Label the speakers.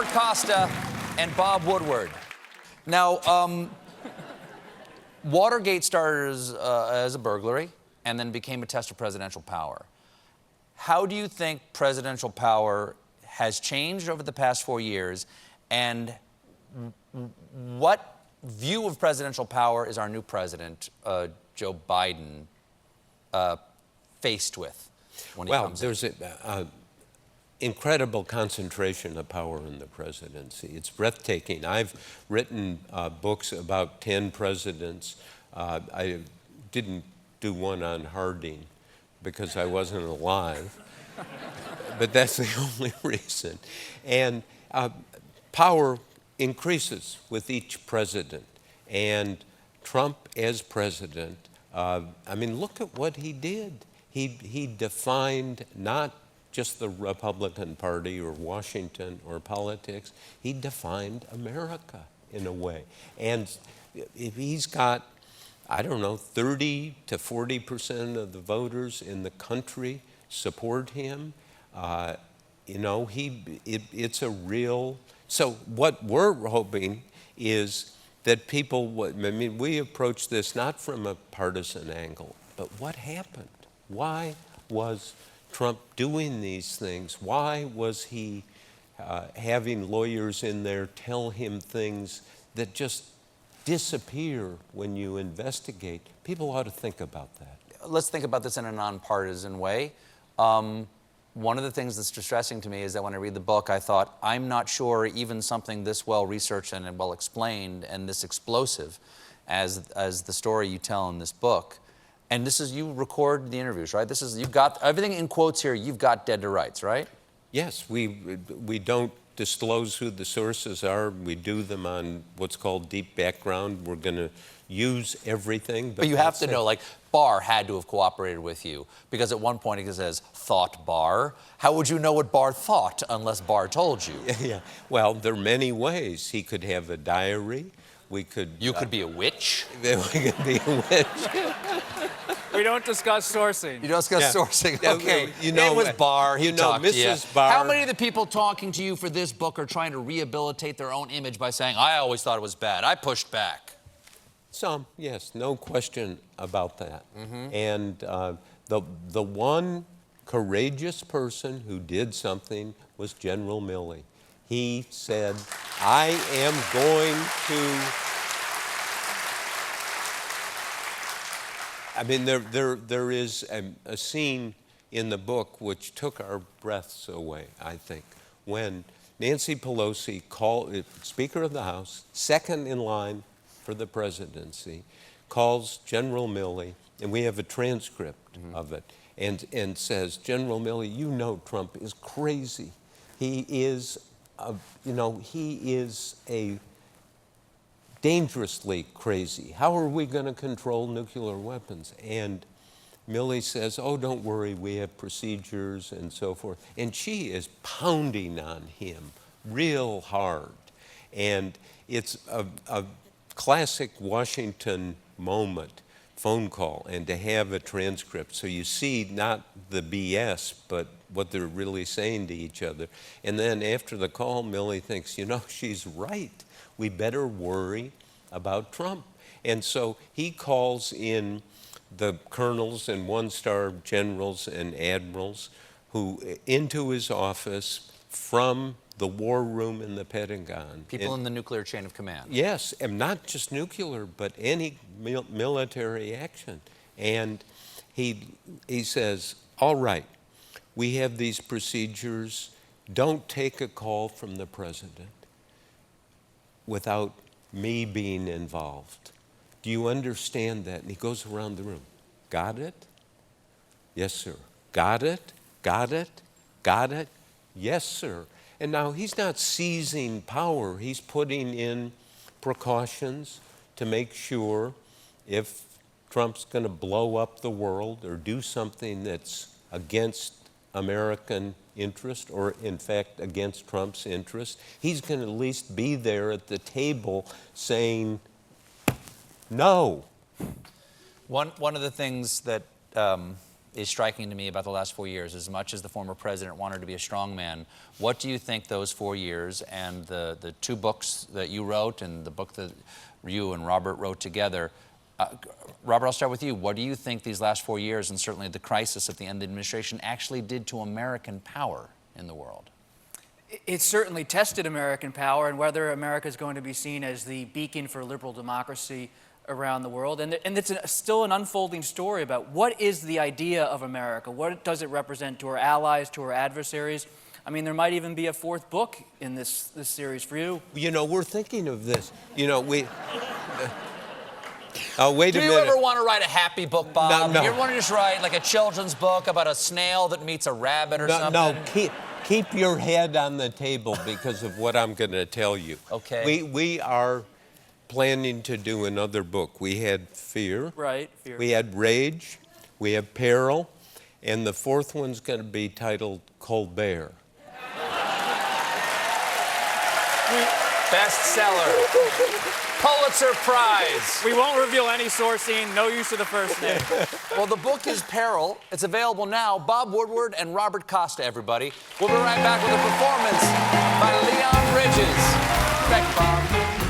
Speaker 1: Robert Costa and Bob Woodward. Now, Watergate started as a burglary and then became a test of presidential power. How do you think presidential power has changed over the past 4 years, and what view of presidential power is our new president, Joe Biden, faced with when he comes in?
Speaker 2: Well, there's an incredible concentration of power in the presidency. It's breathtaking. I've written books about 10 presidents. I didn't do one on Harding because I wasn't alive, but that's the only reason. And power increases with each president. And Trump as president, I mean, look at what he did. He defined not just the Republican Party or Washington or politics. He defined America in a way. And if he's got, I don't know, 30 to 40% of the voters in the country support him, you know, it's a real. So what we're hoping is that people, I mean, we approach this not from a partisan angle, but what happened? Why was Trump doing these things? Why was he having lawyers in there tell him things that just disappear when you investigate? People ought to think about that.
Speaker 1: Let's think about this in a nonpartisan way. One of the things that's distressing to me is that when I read the book, I thought, I'm not sure even something this well-researched and well-explained and this explosive as the story you tell in this book. And this is, you record the interviews, right? This is, you've got everything in quotes here, you've got dead to rights, right?
Speaker 2: Yes, we don't disclose who the sources are. We do them on what's called deep background. We're going to use everything.
Speaker 1: But you have to know, like, Barr had to have cooperated with you, because at one point it says, thought Barr. How would you know what Barr thought unless Barr told you?
Speaker 2: Yeah, well, there are many ways. He could have a diary.
Speaker 1: You could be a witch.
Speaker 2: We could be a witch.
Speaker 3: We don't discuss sourcing.
Speaker 1: You don't discuss sourcing.
Speaker 2: Yeah,
Speaker 1: Okay.
Speaker 2: you know,
Speaker 1: it was Barr. He talked to you.
Speaker 2: Mrs. Barr.
Speaker 1: How many of the people talking to you for this book are trying to rehabilitate their own image by saying, I always thought it was bad, I pushed back?
Speaker 2: Some, yes, no question about that.
Speaker 1: Mm-hmm.
Speaker 2: And the one courageous person who did something was General Milley. He said, I am going to. I mean, there is a scene in the book which took our breaths away, I think, when Nancy Pelosi, Speaker of the House, second in line for the presidency, calls General Milley, and we have a transcript of it, and says, General Milley, you know Trump is crazy. He is, he is a dangerously crazy. How are we going to control nuclear weapons? And Milley says, oh, don't worry, we have procedures and so forth. And she is pounding on him real hard. And it's a classic Washington moment, phone call, and to have a transcript. So you see not the BS, but what they're really saying to each other. And then after the call, Milley thinks, you know, she's right. We better worry about Trump. And so he calls in the colonels and one-star generals and admirals into his office from the war room in the Pentagon.
Speaker 1: People in the nuclear chain of command.
Speaker 2: Yes, and not just nuclear, but any military action. And he says, all right, we have these procedures. Don't take a call from the president without me being involved. Do you understand that? And he goes around the room. Got it? Yes, sir. Got it? Got it? Got it? Yes, sir. And now he's not seizing power. He's putting in precautions to make sure if Trump's going to blow up the world or do something that's against American interest, or in fact against Trump's interest, he's going to at least be there at the table saying no.
Speaker 1: One of the things that is striking to me about the last 4 years. As much as the former president wanted to be a strong man, what do you think those 4 years and the 2 books that you wrote and the book that you and Robert wrote together, Robert, I'll start with you. What do you think these last 4 years and certainly the crisis at the end of the administration actually did to American power in the world?
Speaker 3: It certainly tested American power and whether America is going to be seen as the beacon for liberal democracy around the world. And it's still an unfolding story about what is the idea of America? What does it represent to our allies, to our adversaries? I mean, there might even be a 4th book in this series for you.
Speaker 2: You know, we're thinking of this. You know, we... wait a minute.
Speaker 1: Do you ever want to write a happy book, Bob?
Speaker 2: No.
Speaker 1: You ever want to just write like a children's book about a snail that meets a rabbit or something?
Speaker 2: No, keep your head on the table because of what I'm going to tell you.
Speaker 1: Okay.
Speaker 2: We are planning to do another book. We had Fear.
Speaker 3: Right, Fear.
Speaker 2: We had Rage. We have Peril. And the 4th one's going to be titled Colbert.
Speaker 1: Bestseller. Pulitzer Prize.
Speaker 3: We won't reveal any sourcing, no use of the first name.
Speaker 1: Well, the book is Peril. It's available now. Bob Woodward and Robert Costa, everybody. We'll be right back with a performance by Leon Bridges. Thank you, Bob.